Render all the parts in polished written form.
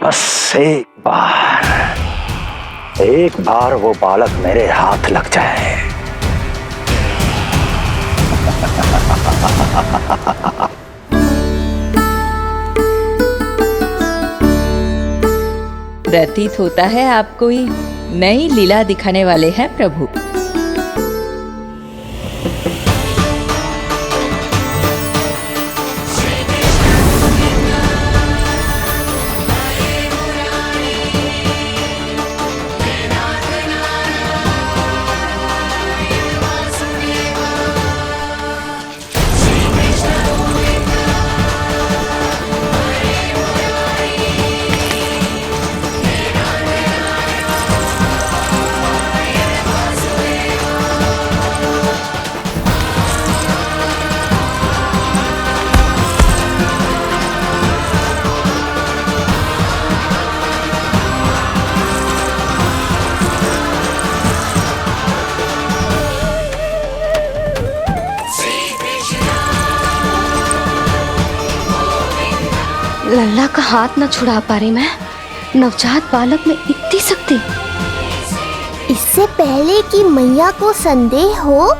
बस एक बार वो बालक मेरे हाथ लग जाए। प्रतीत होता है आप कोई नई लीला दिखाने वाले हैं प्रभु। लल्ला का हाथ न छुड़ा पा रही मैं। नवजात बालक में इतनी शक्ति। इससे पहले कि मैया को संदेह हो,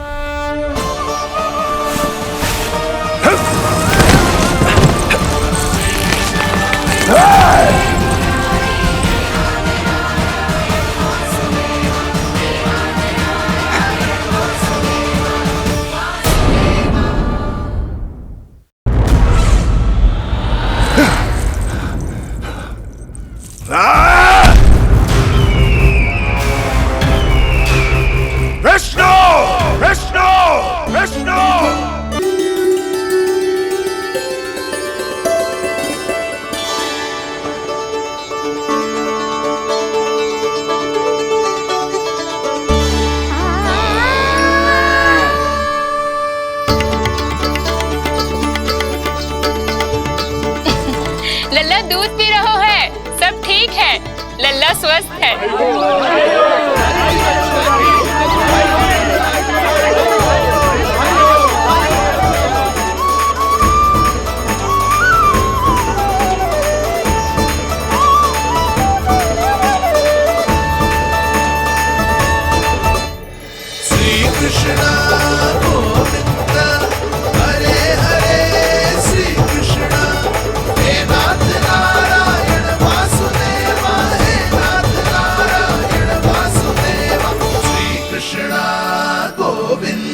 लल्ला दूध पी रहा है, सब ठीक है, लल्ला स्वस्थ है। श्री कृष्ण गोविंद हरे हरे, श्री कृष्ण हे नाथ नारायण वासुदेवा, हे नाथ नारायण वासुदेवा, श्री कृष्ण गोविंद।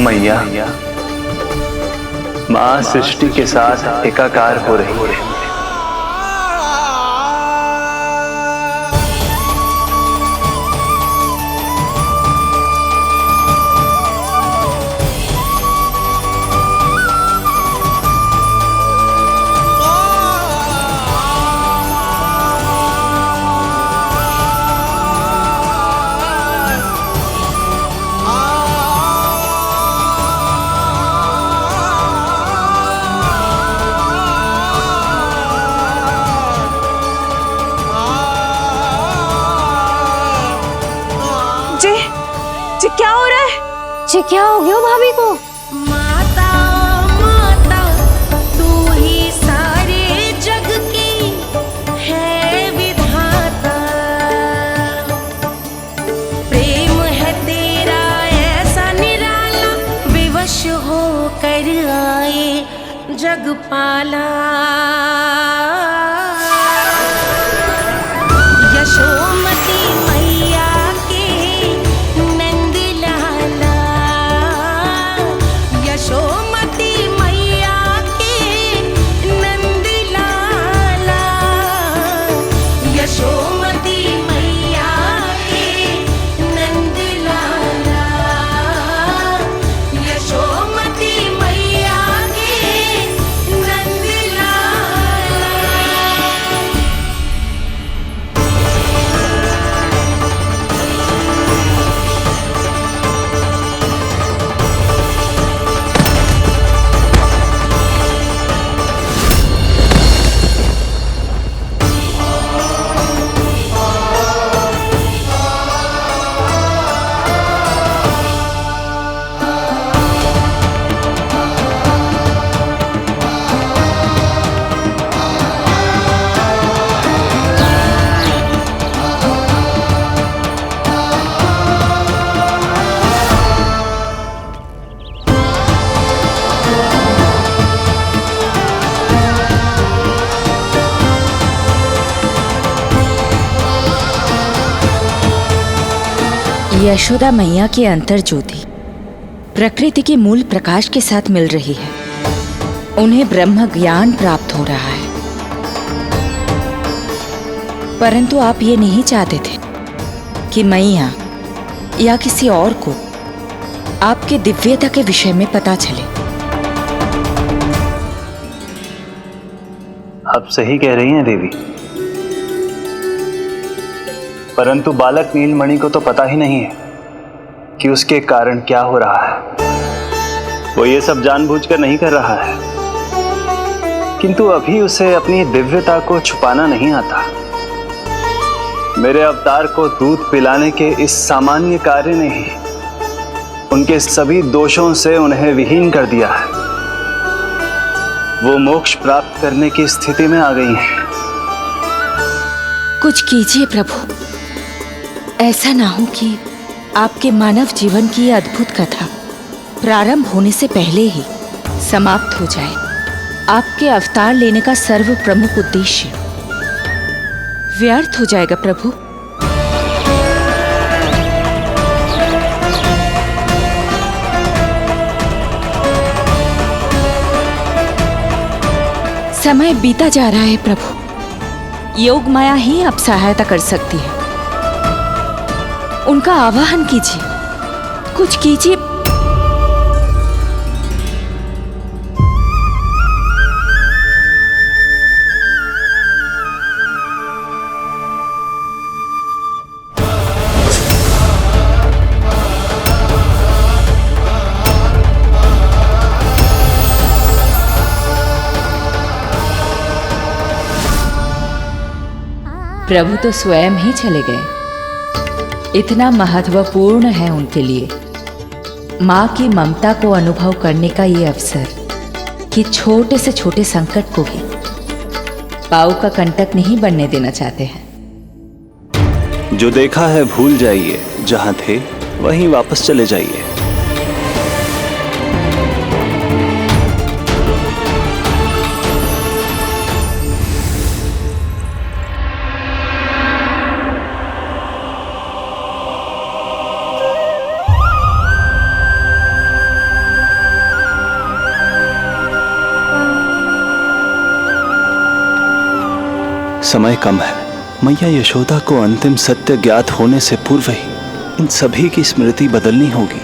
मैया, माँ सृष्टि के साथ एकाकार हो रही है। जी क्या हो रहा है? जी क्या हो गया भाभी को? माता माता तू ही सारे जग की है विधाता, प्रेम है तेरा ऐसा निराला, विवश हो कर आए जग पाला। यशोदा मैया की अंतर ज्योति प्रकृति के मूल प्रकाश के साथ मिल रही है। उन्हें ब्रह्म ज्ञान प्राप्त हो रहा है। परंतु आप ये नहीं चाहते थे कि मैया या किसी और को आपके दिव्यता के विषय में पता चले। आप सही कह रही हैं देवी, परंतु बालक नीलमणि को तो पता ही नहीं है कि उसके कारण क्या हो रहा है। वो ये सब जानबूझकर नहीं कर रहा है, किंतु अभी उसे अपनी दिव्यता को छुपाना नहीं आता। मेरे अवतार को दूध पिलाने के इस सामान्य कार्य ने ही उनके सभी दोषों से उन्हें विहीन कर दिया है। वो मोक्ष प्राप्त करने की स्थिति में आ गई हैं। कुछ कीजिए प्रभु, ऐसा ना हो कि आपके मानव जीवन की यह अद्भुत कथा प्रारंभ होने से पहले ही समाप्त हो जाए। आपके अवतार लेने का सर्व प्रमुख उद्देश्य व्यर्थ हो जाएगा प्रभु। समय बीता जा रहा है प्रभु। योग माया ही आप सहायता कर सकती है। उनका आवाहन कीजिए, कुछ कीजिए। प्रभु तो स्वयं ही चले गए। इतना महत्वपूर्ण है उनके लिए माँ की ममता को अनुभव करने का ये अवसर कि छोटे से छोटे संकट को भी पाँव का कंटक नहीं बनने देना चाहते हैं। जो देखा है भूल जाइए, जहां थे वहीं वापस चले जाइए। समय कम है। मैया यशोदा को अंतिम सत्य ज्ञात होने से पूर्व ही इन सभी की स्मृति बदलनी होगी।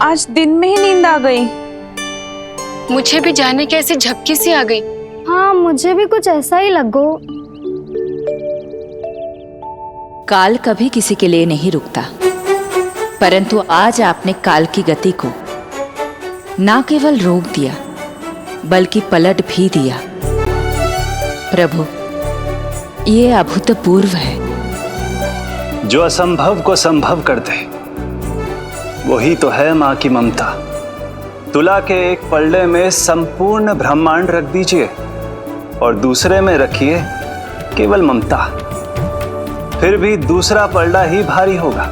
आज दिन में ही नींद आ गई। मुझे भी जाने की ऐसी झपकी सी आ गई। हाँ, मुझे भी कुछ ऐसा ही लगो। काल कभी किसी के लिए नहीं रुकता, परंतु आज आपने काल की गति को ना केवल रोक दिया बल्कि पलट भी दिया। प्रभु, ये अभूतपूर्व है। जो असंभव को संभव कर दे, वही तो है माँ की ममता। तुला के एक पल्ले में संपूर्ण ब्रह्मांड रख दीजिए और दूसरे में रखिए केवल ममता, फिर भी दूसरा पल्ला ही भारी होगा।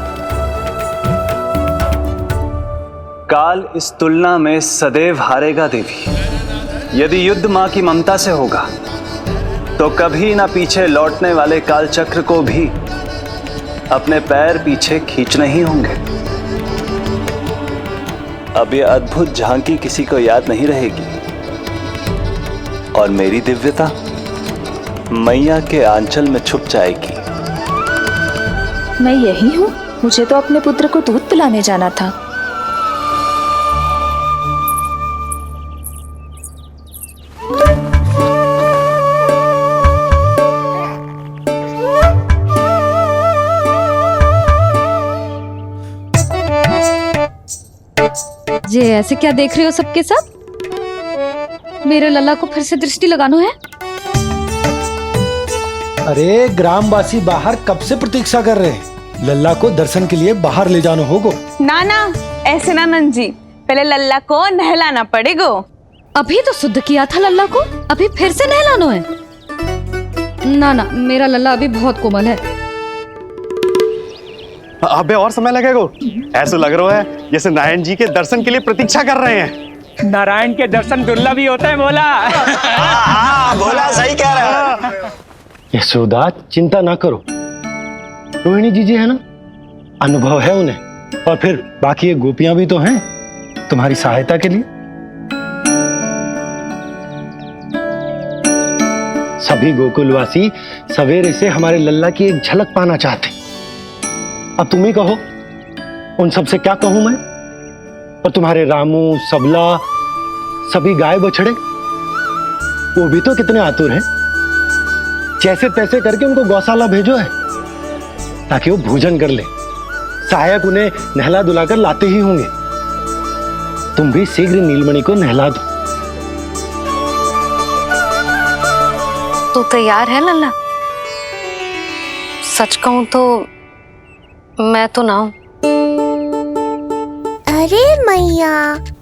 काल इस तुलना में सदैव हारेगा देवी। यदि युद्ध मां की ममता से होगा तो कभी ना पीछे लौटने वाले काल चक्र को भी अपने पैर पीछे खींचने ही होंगे। अब यह अद्भुत झांकी किसी को याद नहीं रहेगी और मेरी दिव्यता मैया के आंचल में छुप जाएगी। मैं यही हूँ। मुझे तो अपने पुत्र को दूध पिलाने जाना था। ये ऐसे क्या देख रहे हो सबके सब? मेरे लल्ला को फिर से दृष्टि लगाना है? अरे ग्रामवासी बाहर कब से प्रतीक्षा कर रहे हैं। लल्ला को दर्शन के लिए बाहर ले जाना होगा। ना ना, ऐसे ना नंद जी, पहले लल्ला को नहलाना पड़ेगा। अभी तो शुद्ध किया था लल्ला को, अभी फिर से नहलाना है? ना ना, मेरा लल्ला अभी बहुत कोमल है। अबे और समय लगेगा। ऐसा लग रहा है जैसे नारायण जी के दर्शन के लिए प्रतीक्षा कर रहे हैं। नारायण के दर्शन दुर्लभ ही होते हैं। बोला बोला, सही कह रहा है। यशोदा चिंता ना करो, रोहिणी जी है ना, अनुभव है उन्हें। और फिर बाकी ये गोपियां भी तो हैं तुम्हारी सहायता के लिए। सभी गोकुलवासी सवेरे से हमारे लल्ला की एक झलक पाना चाहते। अब तुम ही कहो, उन सब से क्या कहूं मैं? और तुम्हारे रामू, सबला, सभी गाय बछड़े, वो भी तो कितने आतुर हैं। जैसे तैसे करके उनको गौशाला भेजो है ताकि वो भोजन कर ले। सहायक उन्हें नहला धुलाकर लाते ही होंगे। तुम भी शीघ्र नीलमणि को नहला दो। तू तैयार है लल्ला? सच कहूं तो मैं तो ना हूं। अरे मैया,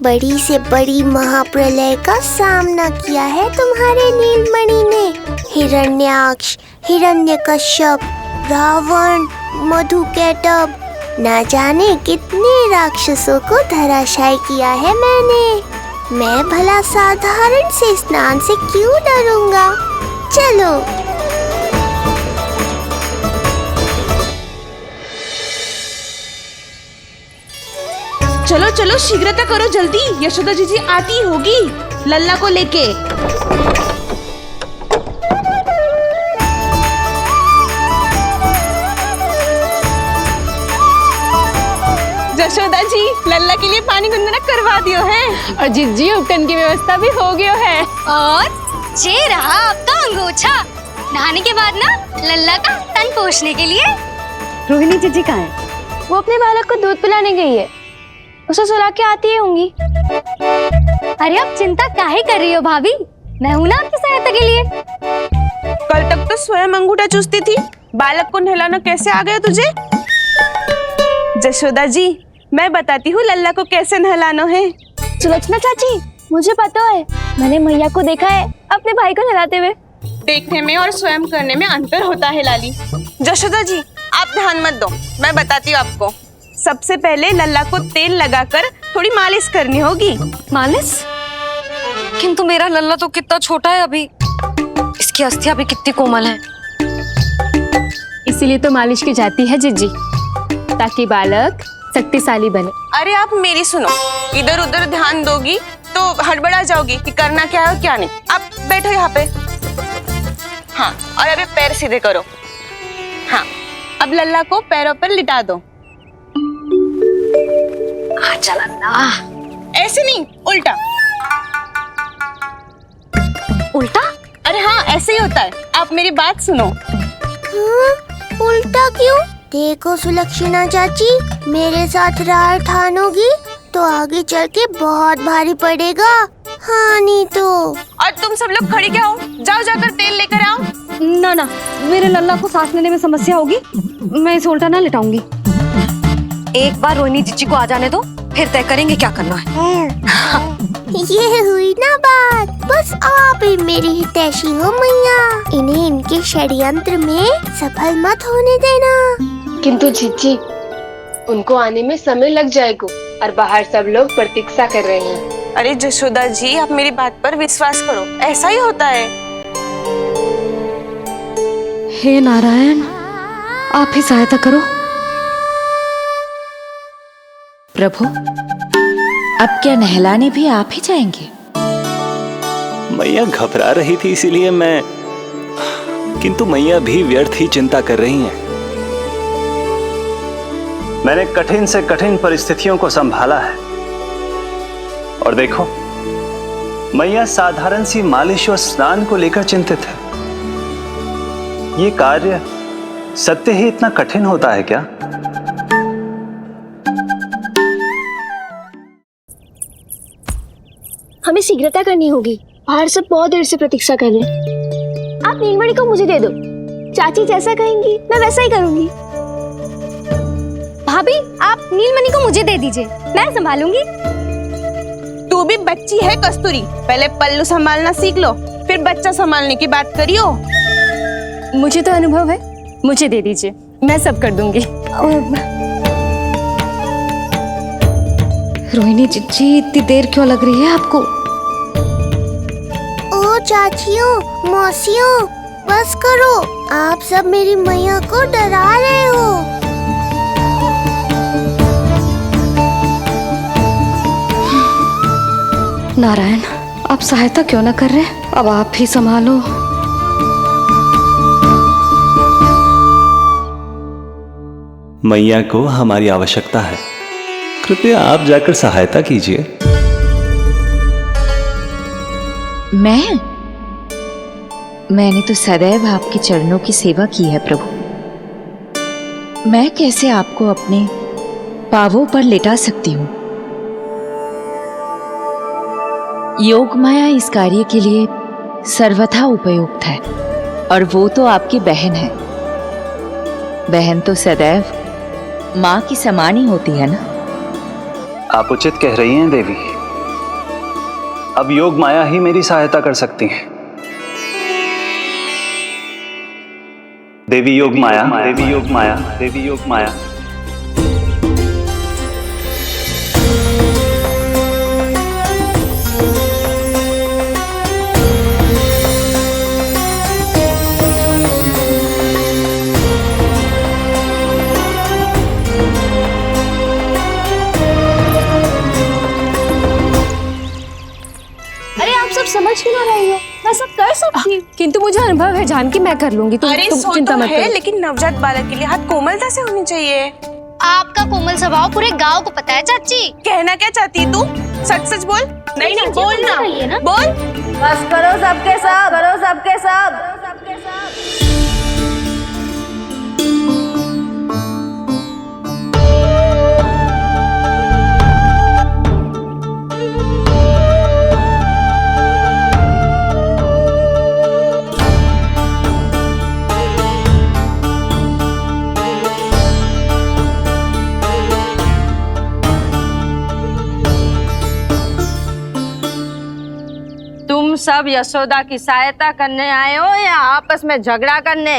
बड़ी से बड़ी महाप्रलय का सामना किया है तुम्हारे नीलमणि ने। हिरण्याक्ष, हिरण्यकश्यप, रावण, मधुकैटभ, ना जाने कितने राक्षसों को धराशायी किया है मैंने। मैं भला साधारण से स्नान से क्यों डरूंगा? चलो। चलो चलो, शीघ्रता करो जल्दी, यशोदा जी आती होगी लल्ला को लेके। यशोदा जी, लल्ला के लिए पानी गुनगुना करवा दियो है। और जिज्जी उपटन की व्यवस्था भी हो गयो है। और जे रहा आपका अंगोछा, नहाने के बाद ना लल्ला का तन पोंछने के लिए। रोहिणी जीजी कहाँ है? वो अपने बालक को दूध पिलाने गई है। उसे सुला के आती होंगी। अरे आप चिंता काहे कर रही हो भाभी, मैं हूं ना आपकी सहायता के लिए। कल तक तो स्वयं अंगूठा चूसती थी, बालक को नहलाना कैसे आ गया तुझे? यशोदा जी, मैं बताती हूँ लल्ला को कैसे नहलाना है। सुलक्षणा चाची, मुझे पता है, मैंने मैया को देखा है अपने भाई को नहलाते हुए। देखने में और स्वयं करने में अंतर होता है लाली। यशोदा जी, आप ध्यान मत दो, मैं बताती हूँ आपको। सबसे पहले लल्ला को तेल लगाकर थोड़ी मालिश करनी होगी। मालिश? किंतु मेरा लल्ला तो कितना छोटा है अभी, इसकी अस्थियां भी कितनी कोमल है। इसीलिए तो मालिश की जाती है जिज्जी, ताकि बालक शक्तिशाली बने। अरे आप मेरी सुनो, इधर उधर ध्यान दोगी तो हड़बड़ा जाओगी कि करना क्या है और क्या नहीं। आप बैठो यहाँ पे। हाँ, और अभी पैर सीधे करो। हाँ, अब लल्ला को पैरों पर लिटा दो। ऐसे नहीं, उल्टा। उल्टा? अरे हाँ, ऐसे ही होता है। आप मेरी बात सुनो। हाँ, उल्टा क्यों? देखो सुलक्षणा चाची, मेरे साथ राह ठानोगी तो आगे चल के बहुत भारी पड़ेगा। हाँ नहीं तो। और तुम सब लोग खड़ी क्या हो? जाओ जाकर तेल लेकर आओ। ना ना, मेरे लल्ला को सांस लेने में समस्या होगी, मैं इसे उल्टा ना लिटाऊंगी। एक बार रोहिणी जीजी को आ जाने दो, फिर तय करेंगे क्या करना है। ये हुई ना बात, बस आप ही मेरी हितैषी हो मैया, इन्हें इनके षड्यंत्र में सफल मत होने देना। किंतु जीजी, उनको आने में समय लग जाएगा और बाहर सब लोग प्रतीक्षा कर रहे हैं। अरे जशोदा जी, आप मेरी बात पर विश्वास करो, ऐसा ही होता है। हे नारायण, आप ही सहायता करो। प्रभु, अब क्या नहलाने भी आप ही जाएंगे? मैया घबरा रही थी इसीलिए मैं, किंतु मैया भी व्यर्थ ही चिंता कर रही हैं। मैंने कठिन से कठिन परिस्थितियों को संभाला है और देखो, मैया साधारण सी मालिश और स्नान को लेकर चिंतित है। ये कार्य सत्य ही इतना कठिन होता है क्या? हमें शीघ्रता करनी होगी, बाहर सब बहुत देर से प्रतीक्षा कर रहे हैं। आप नीलमणि को मुझे दे दो, चाची जैसा कहेंगी मैं वैसा ही करूंगी। भाभी, आप नीलमणि को मुझे दे दीजिए, मैं संभालूंगी। तू भी बच्ची है कस्तूरी, पहले पल्लू संभालना सीख लो, फिर बच्चा संभालने की बात करियो। मुझे तो अनुभव है, मुझे दे दीजिए, मैं सब कर दूंगी। रोहिणी जीजी, इतनी देर क्यों लग रही है आपको? ओ चाचियों, मौसियों, बस करो, आप सब मेरी मैया को डरा रहे हो। नारायण, आप सहायता क्यों ना कर रहे? अब आप ही संभालो। मैया को हमारी आवश्यकता है, कृपया आप जाकर सहायता कीजिए। मैंने तो सदैव आपके चरणों की सेवा की है प्रभु। मैं कैसे आपको अपने पांवों पर लेटा सकती हूँ? योग माया इस कार्य के लिए सर्वथा उपयुक्त है, और वो तो आपकी बहन है। बहन तो सदैव माँ की समान ही होती है ना। आप उचित कह रही हैं देवी, अब योग माया ही मेरी सहायता कर सकती हैं। देवी योग माया, देवी योग माया, देवी योग माया। समझ क्यों ना रही हो? मैं सब कर सकती हूँ। किंतु मुझे अनुभव है जानकी, मैं कर लूंगी। तुम चिंता मत करो। लेकिन नवजात बालक के लिए हाथ कोमलता से होनी चाहिए। आपका कोमल स्वभाव पूरे गांव को पता है चाची। कहना क्या चाहती है तू? सच सच बोल। नहीं नहीं बोलना, बोल। बस करो सबके सब, करो सबके सब। तुम सब यशोदा की सहायता करने आए हो या आपस में झगड़ा करने?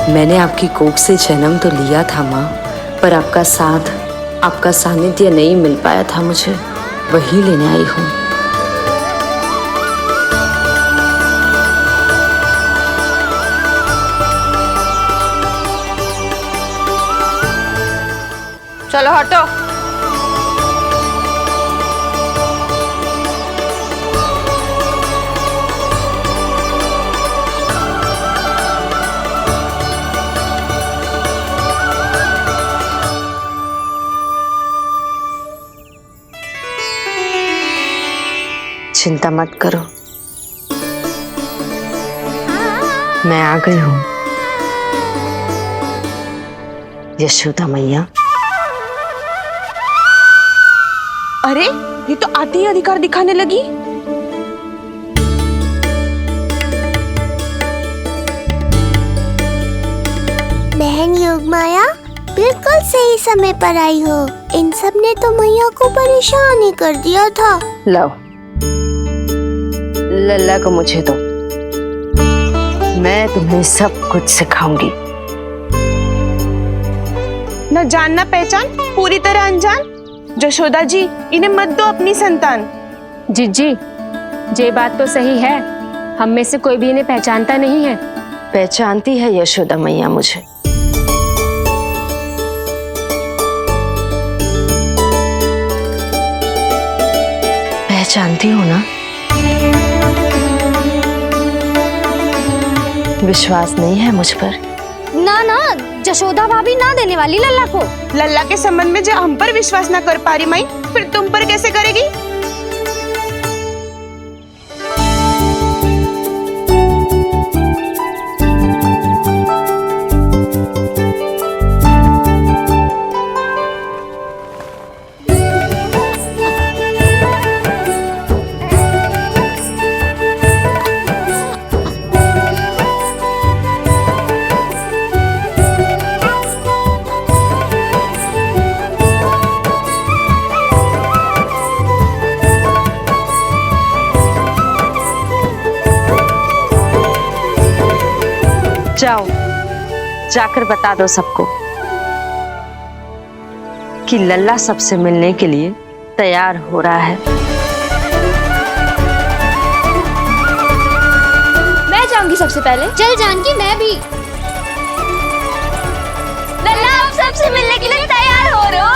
मैंने आपकी कोख से जन्म तो लिया था माँ, पर आपका साथ, आपका सानिध्य नहीं मिल पाया था मुझे, वही लेने आई हूँ। चलो हटो। चिंता मत करो, मैं आ गई हूँ यशोदा मैया। अरे ये तो आती ही अधिकार दिखाने लगी। बहन योगमाया बिल्कुल सही समय पर आई हो। इन सब ने तो मैया को परेशान ही कर दिया था। लो, लल्ला को मुझे दो, मैं तुम्हें सब कुछ सिखाऊंगी। न जान न पहचान, पूरी तरह अनजान। यशोदा जी, इन्हें मत दो अपनी संतान। जीजी, ये बात तो सही है, हम में से कोई भी इन्हें पहचानता नहीं है। पहचानती है यशोदा मैया मुझे। पहचानती हो ना? विश्वास नहीं है मुझ पर? ना ना, यशोदा भाभी ना देने वाली लल्ला को। लल्ला के संबंध में जो हम पर विश्वास ना कर पा रही माई, फिर तुम पर कैसे करेगी? जाओ, जाकर बता दो सबको कि लल्ला सबसे मिलने के लिए तैयार हो रहा है। मैं जाऊंगी सबसे पहले। चल जानकी, मैं भी। लल्ला आप सबसे मिलने के लिए तैयार हो रहे हो?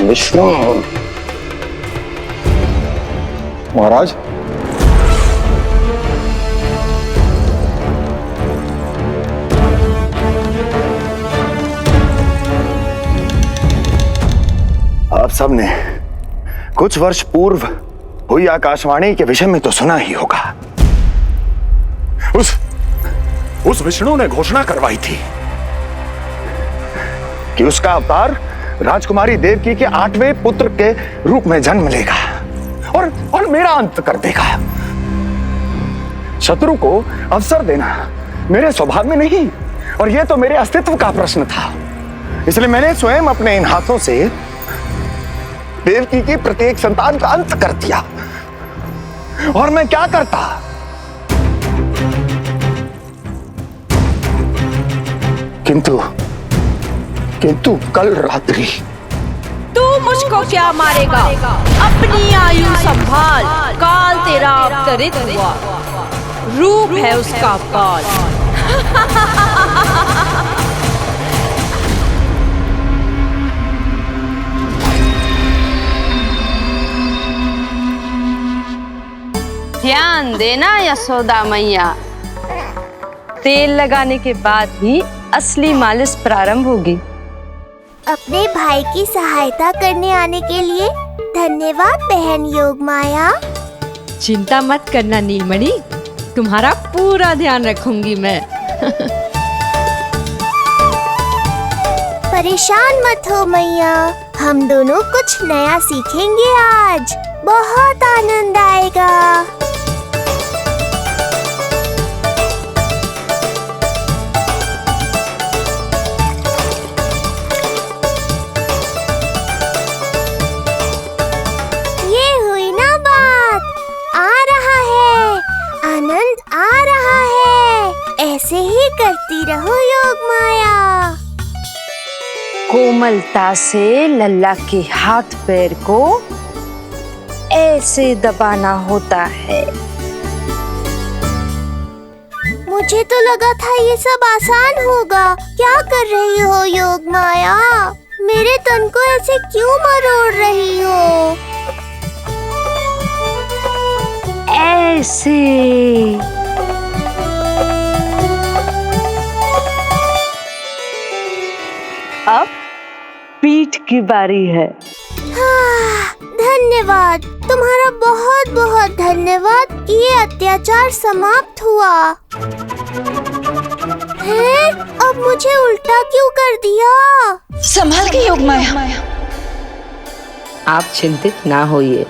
विष्णु महाराज, आप सबने कुछ वर्ष पूर्व हुई आकाशवाणी के विषय में तो सुना ही होगा। उस विष्णु ने घोषणा करवाई थी कि उसका अवतार राजकुमारी देवकी के 8वें पुत्र के रूप में जन्म लेगा और मेरा अंत कर देगा। शत्रु को अवसर देना मेरे स्वभाव में नहीं, और यह तो मेरे अस्तित्व का प्रश्न था। इसलिए मैंने स्वयं अपने इन हाथों से देवकी की प्रत्येक संतान का अंत कर दिया। और मैं क्या करता? किंतु कल रात्रि तू मुझको क्या मारेगा? अपनी आयु संभाल, काल तेरा अवतरित हुआ, रूप है उसका काल। ध्यान देना यशोदा मैया, तेल लगाने के बाद ही असली मालिश प्रारंभ होगी। अपने भाई की सहायता करने आने के लिए धन्यवाद बहन योगमाया। चिंता मत करना नीलमणि, तुम्हारा पूरा ध्यान रखूंगी मैं। परेशान मत हो मैया, हम दोनों कुछ नया सीखेंगे आज। बहुत आनंद आएगा। ऐसे ही कोमलता से लल्ला के हाथ पैर को ऐसे दबाना होता है। मुझे तो लगा था ये सब आसान होगा। क्या कर रही हो योग माया? मेरे तन को ऐसे क्यों मरोड़ रही हो? ऐसे। अब पीठ की बारी है। हाँ, धन्यवाद, तुम्हारा बहुत बहुत धन्यवाद। ये अत्याचार समाप्त हुआ है। अब मुझे उल्टा क्यों कर दिया? संभाल के योग माया। आप चिंतित ना होइए।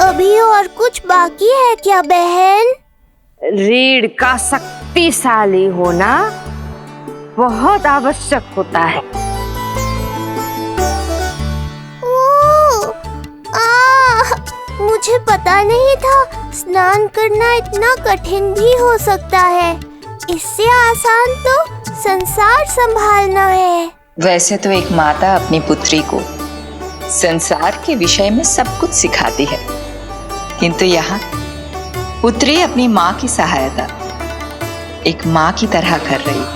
अभी और कुछ बाकी है क्या बहन? रीढ़ का शक्तिशाली होना बहुत आवश्यक होता है। मुझे पता नहीं था स्नान करना इतना कठिन भी हो सकता है। इससे आसान तो संसार संभालना है। वैसे तो एक माता अपनी पुत्री को संसार के विषय में सब कुछ सिखाती है, किंतु यहाँ पुत्री अपनी माँ की सहायता एक माँ की तरह कर रही है।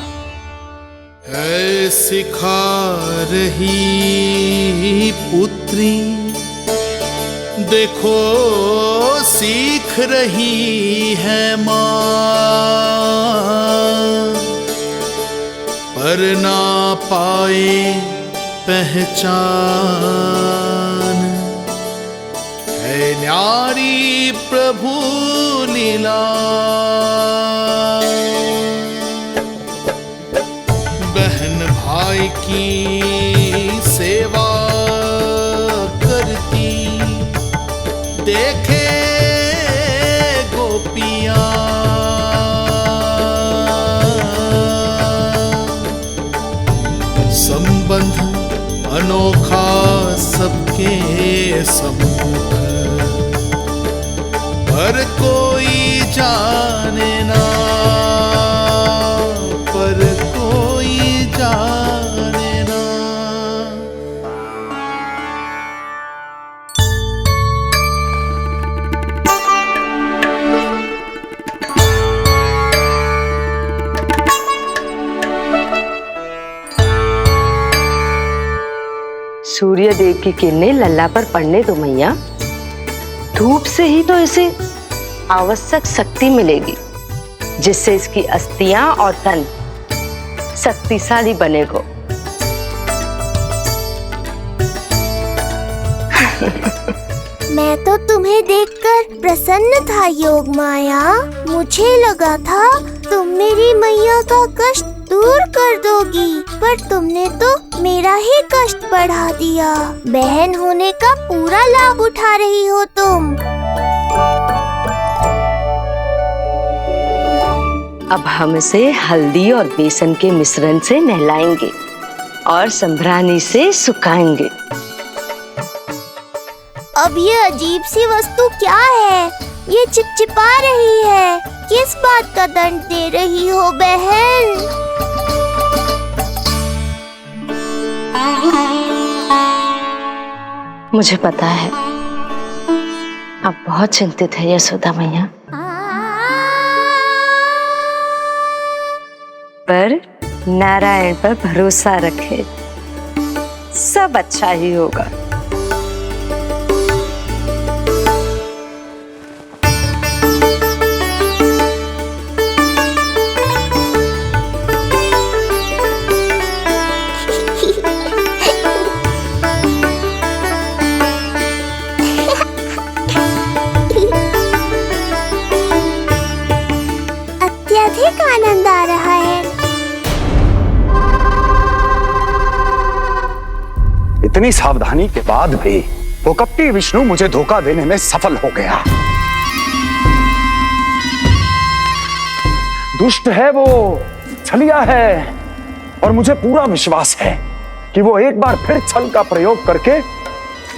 सिखा रही पुत्री, देखो सीख रही है माँ, पर ना पाए पहचान। है न्यारी प्रभु लीला, बहन भाई की सेवा करती, देखे गोपियाँ। संबंध अनोखा सबके सम्मुख, पर कोई जाने ना, पर कोई जाने ना। सूर्य देव की किरणें लल्ला पर पड़ने दो मैया। धूप से ही तो इसे आवश्यक शक्ति मिलेगी, जिससे इसकी अस्थियां और तन शक्तिशाली बनेगा। मैं तो तुम्हें देखकर प्रसन्न था योग माया। मुझे लगा था तुम मेरी मैया का कष्ट दूर कर दोगी, पर तुमने तो मेरा ही कष्ट बढ़ा दिया। बहन होने का पूरा लाभ उठा रही हो तुम। अब हम इसे हल्दी और बेसन के मिश्रण से नहलाएंगे और संभरानी से सुखाएंगे। अब ये अजीब सी वस्तु क्या है? ये चिपचिपा रही है। किस बात का दंड दे रही हो बहन? मुझे पता है आप बहुत चिंतित है यशोदा मैया, पर नारायण पर भरोसा रखे, सब अच्छा ही होगा। अत्यधिक आनंद आ रहा है। इतनी सावधानी के बाद भी वो कपटी विष्णु मुझे धोखा देने में सफल हो गया। दुष्ट है, वो छलिया है, और मुझे पूरा विश्वास है कि वो एक बार फिर छल का प्रयोग करके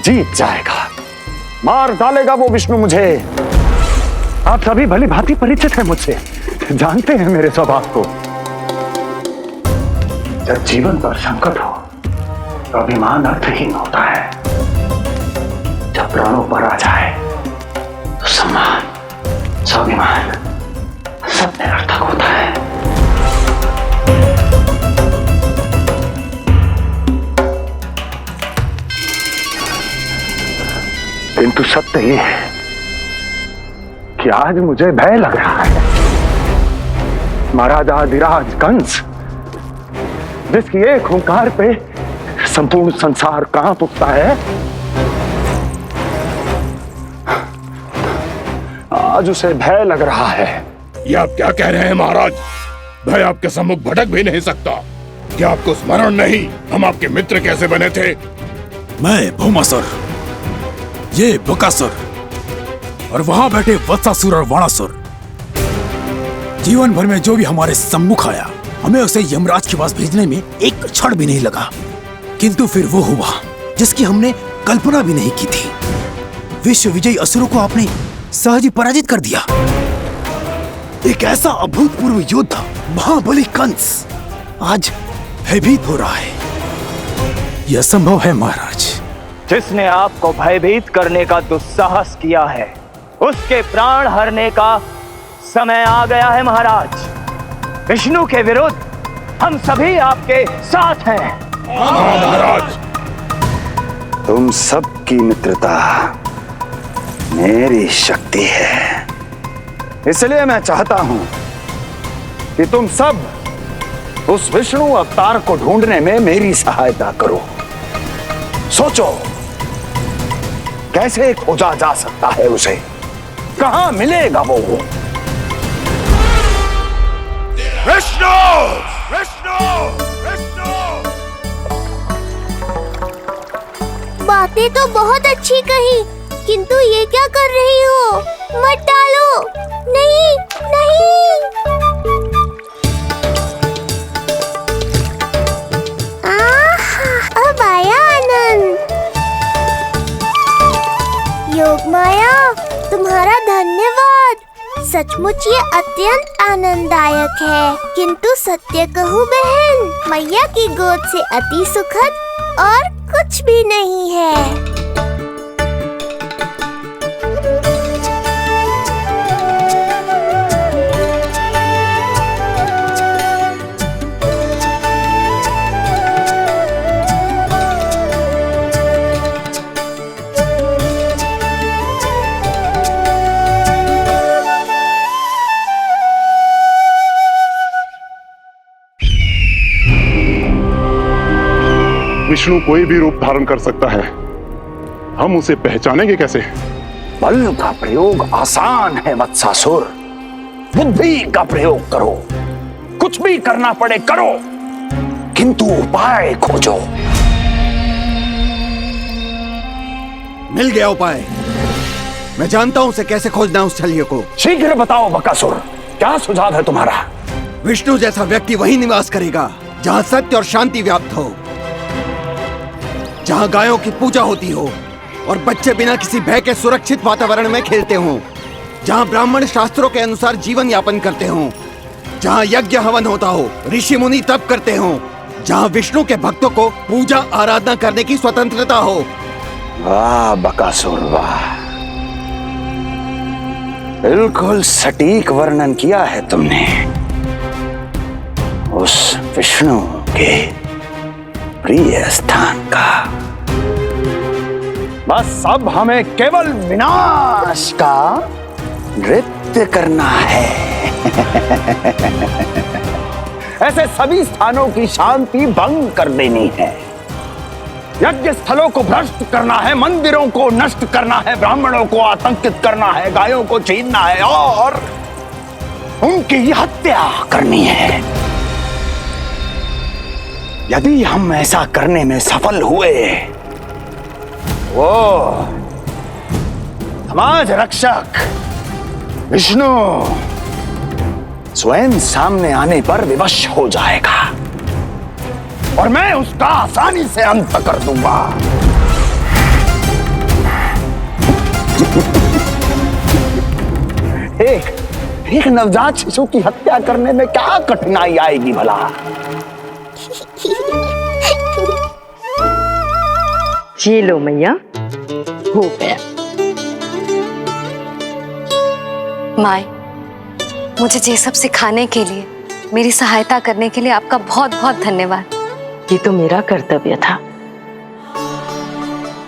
जीत जाएगा, मार डालेगा वो विष्णु मुझे। आप सभी भली भांति परिचित हैं मुझसे, जानते हैं मेरे स्वभाव को। जब जीवन पर संकट हो तो अभिमान अर्थहीन होता है, जब प्राणों पर आ जाए तो सम्मान, स्वाभिमान सब निरर्थक होता है। किंतु सत्य ये है कि आज मुझे भय लग रहा है। महाराजाधिराज कंस, जिसकी एक हुंकार पे संपूर्ण संसार कांप उठता है, आज उसे भय लग रहा है। ये आप क्या कह रहे हैं महाराज? भय आपके सम्मुख भटक भी नहीं सकता। क्या आपको स्मरण नहीं हम आपके मित्र कैसे बने थे? मैं भौमासुर, ये बकासुर, और वहां बैठे वत्सासुर और वाणासुर। जीवन भर में जो भी हमारे सम्मुख आया, हमें उसे यमराज के पास भेजने में एक क्षण भी नहीं लगा। किंतु फिर वो हुआ जिसकी हमने कल्पना भी नहीं की थी। विश्व विजयी असुरों को आपने सहज ही पराजित कर दिया। एक ऐसा अभूतपूर्व योद्धा महाबली कंस आज भयभीत हो रहा है। यह असंभव है महाराज। जिसने आपको भयभीत करने का दुस्साहस किया है, उसके प्राण हरने का समय आ गया है महाराज। विष्णु के विरुद्ध हम सभी आपके साथ हैं। महाराज, तुम सबकी मित्रता मेरी शक्ति है, इसलिए मैं चाहता हूं कि तुम सब उस विष्णु अवतार को ढूंढने में मेरी सहायता करो। सोचो कैसे खोजा जा सकता है उसे, कहां मिलेगा वो? विष्णु! विष्णु! विष्णु! बातें तो बहुत अच्छी कही, किंतु ये क्या कर रही हो? मत डालो, नहीं नहीं। अब आया आनंद। योग माया, तुम्हारा धन्यवाद। सचमुच ये अत्यंत आनंददायक है। किंतु सत्य कहूँ बहन, मैया की गोद से अति सुखद और कुछ भी नहीं है। विष्णु कोई भी रूप धारण कर सकता है, हम उसे पहचानेंगे कैसे? बल का प्रयोग आसान है वत्सासुर, बुद्धि का प्रयोग करो। कुछ भी करना पड़े करो, किंतु उपाय खोजो। मिल गया उपाय। मैं जानता हूं उसे कैसे खोजना है, उस छलिए को। शीघ्र बताओ बकासुर, क्या सुझाव है तुम्हारा? विष्णु जैसा व्यक्ति वहीं निवास करेगा जहां सत्य और शांति व्याप्त हो, जहां गायों की पूजा होती हो और बच्चे बिना किसी भय के सुरक्षित वातावरण में खेलते हों, जहां ब्राह्मण शास्त्रों के अनुसार जीवन यापन करते हों, जहां यज्ञ हवन होता हो, ऋषि मुनि तप करते हों, जहां विष्णु के भक्तों को पूजा आराधना करने की स्वतंत्रता हो। वाह बकासुर वाह, बिल्कुल सटीक वर्णन किया है तुमने उस विष्णु के प्रिय स्थान का। बस अब हमें केवल विनाश का नृत्य करना है। ऐसे सभी स्थानों की शांति भंग कर देनी है, यज्ञ स्थलों को भ्रष्ट करना है, मंदिरों को नष्ट करना है, ब्राह्मणों को आतंकित करना है, गायों को छीनना है और उनकी हत्या करनी है। यदि हम ऐसा करने में सफल हुए, वो समाज रक्षक विष्णु स्वयं सामने आने पर विवश हो जाएगा और मैं उसका आसानी से अंत कर दूंगा। एक नवजात शिशु की हत्या करने में क्या कठिनाई आएगी भला? ये लो मैया, हो गया। माए, मुझे ये सब सिखाने के लिए, मेरी सहायता करने के लिए आपका बहुत बहुत धन्यवाद। ये तो मेरा कर्तव्य था।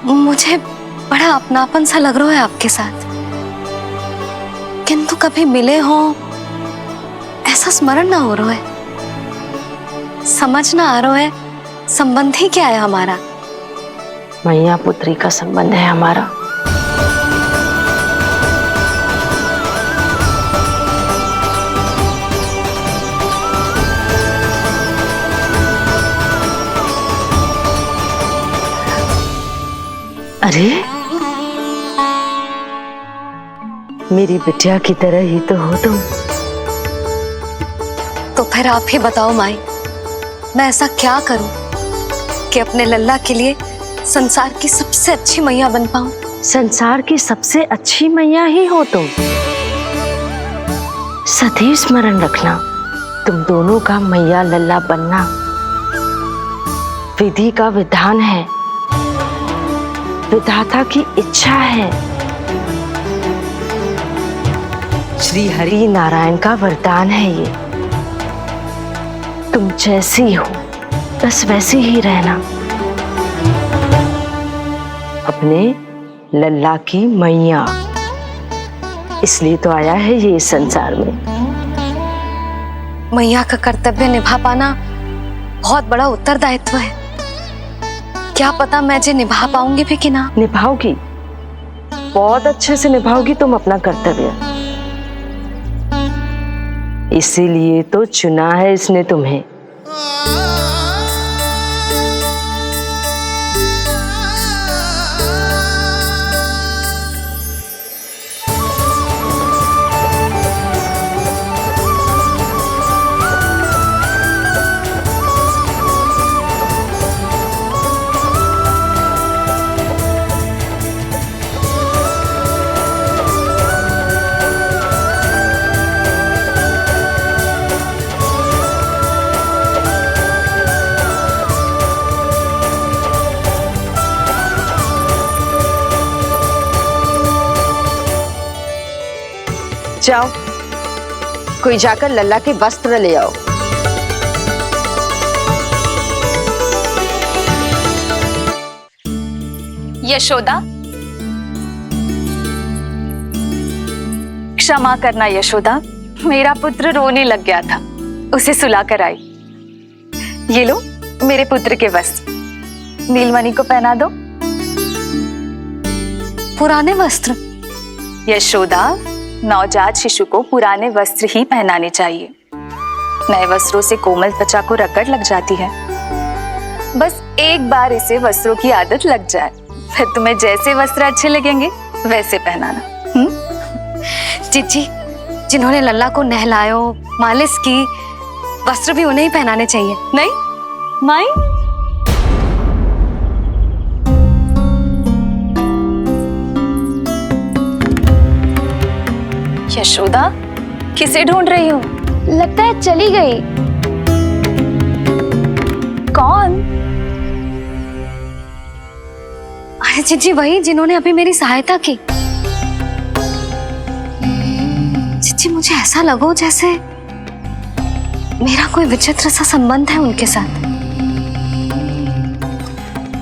मुझे बड़ा अपनापन सा लग रहा है आपके साथ, किंतु कभी मिले हो ऐसा स्मरण ना हो रहा है, समझ ना आ रहा है संबंध ही क्या है हमारा। मैया पुत्री का संबंध है हमारा। अरे मेरी बिटिया की तरह ही तो हो तुम। तो फिर आप ही बताओ माई, मैं ऐसा क्या करूं कि अपने लल्ला के लिए संसार की सबसे अच्छी मैया बन पाऊं? संसार की सबसे अच्छी मैया ही हो तुम। सदैव स्मरण रखना, तुम दोनों का मैया लल्ला बनना विधि का विधान है, विधाता की इच्छा है, श्री हरि नारायण का वरदान है। ये तुम जैसी हो बस वैसी ही रहना, अपने लल्ला की मैया। इसलिए तो आया है ये इस संसार में। मैया का कर्तव्य निभा पाना बहुत बड़ा उत्तरदायित्व है। क्या पता मैं जे निभा पाऊंगी भी कि ना। निभाओगी, बहुत अच्छे से निभाओगी तुम अपना कर्तव्य। इसीलिए तो चुना है इसने तुम्हें। जाओ, कोई जाकर लल्ला के वस्त्र ले आओ। यशोदा, क्षमा करना यशोदा, मेरा पुत्र रोने लग गया था, उसे सुला कर आई। ये लो मेरे पुत्र के वस्त्र, नीलमणि को पहना दो। पुराने वस्त्र? यशोदा, नवजात शिशु को पुराने वस्त्र ही पहनाने चाहिए। नए वस्त्रों से कोमल त्वचा को रगड़ लग जाती है। बस एक बार इसे वस्त्रों की आदत लग जाए, फिर तुम्हें जैसे वस्त्र अच्छे लगेंगे वैसे पहनाना। जीजी, जिन्होंने लल्ला को नहलायो, मालिश की, वस्त्र भी उन्हें ही पहनाने चाहिए, नहीं माई? यशोदा, किसे ढूंढ रही हो? लगता है चली गई। कौन? अरे जीजी, वही जिन्होंने अभी मेरी सहायता की। जीजी, मुझे ऐसा लगो जैसे मेरा कोई विचित्र सा संबंध है उनके साथ।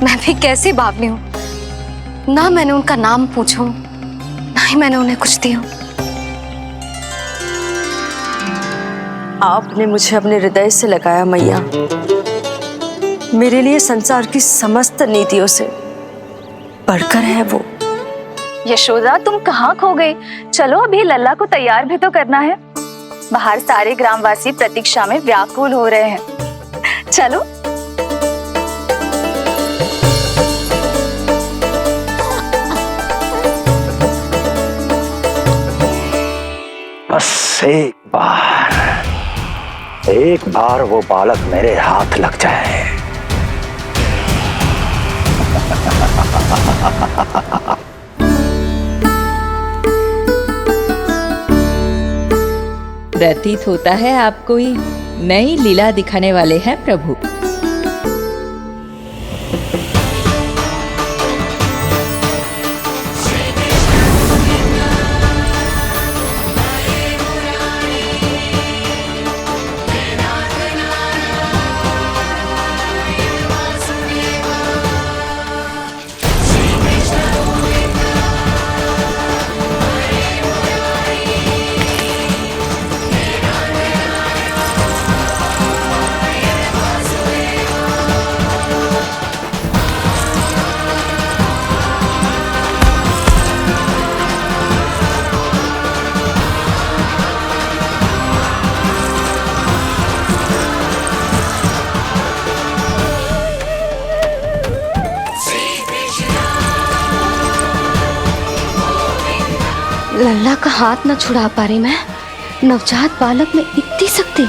मैं भी कैसी बावली हूं, ना मैंने उनका नाम पूछो, ना ही मैंने उन्हें कुछ दिया। आपने मुझे अपने हृदय से लगाया मैया। मेरे लिए संसार की समस्त नीतियों से बढ़कर है वो। यशोदा, तुम कहाँ खो गई? चलो अभी लल्ला को तैयार भी तो करना है। बाहर सारे ग्रामवासी प्रतीक्षा में व्याकुल हो रहे हैं। चलो। बस एक बार एक बार वो बालक मेरे हाथ लग जाए, प्रतीत होता है आप कोई नई लीला दिखाने वाले हैं प्रभु। लल्ला का हाथ न छुड़ा पा रही मैं। नवजात बालक में इतनी शक्ति।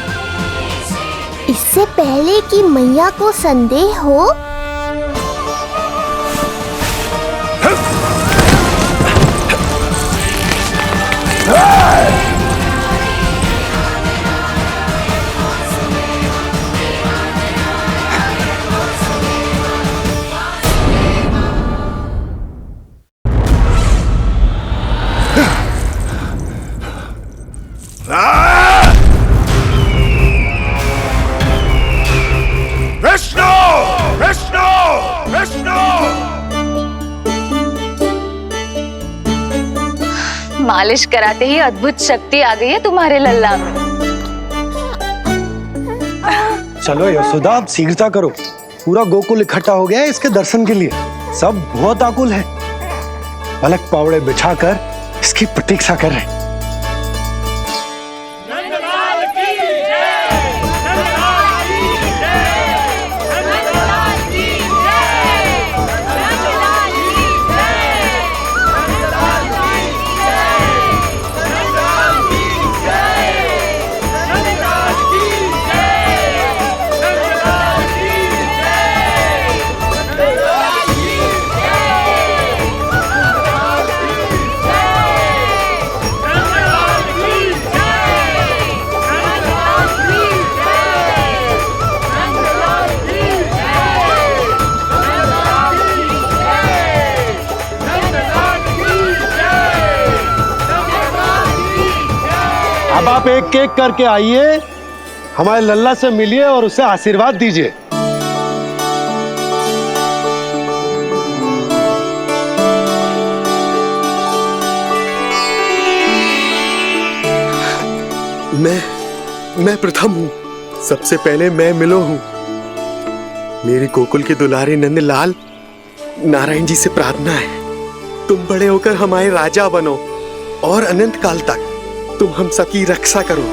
इससे पहले कि मैया को संदेह हो, विष्णु विष्णु विष्णु। मालिश कराते ही अद्भुत शक्ति आ गई है तुम्हारे लल्ला में। चलो यशोदा, आप शीघ्रता करो। पूरा गोकुल इकट्ठा हो गया है इसके दर्शन के लिए। सब बहुत आकुल है। पलक पावड़े बिछाकर इसकी प्रतीक्षा कर रहे हैं। अब आप एक एक करके आइए, हमारे लल्ला से मिलिए और उसे आशीर्वाद दीजिए। मैं प्रथम हूँ। सबसे पहले मैं मिलो हूँ। मेरी गोकुल के दुलारे नंदलाल, नारायण जी से प्रार्थना है, तुम बड़े होकर हमारे राजा बनो और अनंत काल तक तुम हम सबकी रक्षा करो।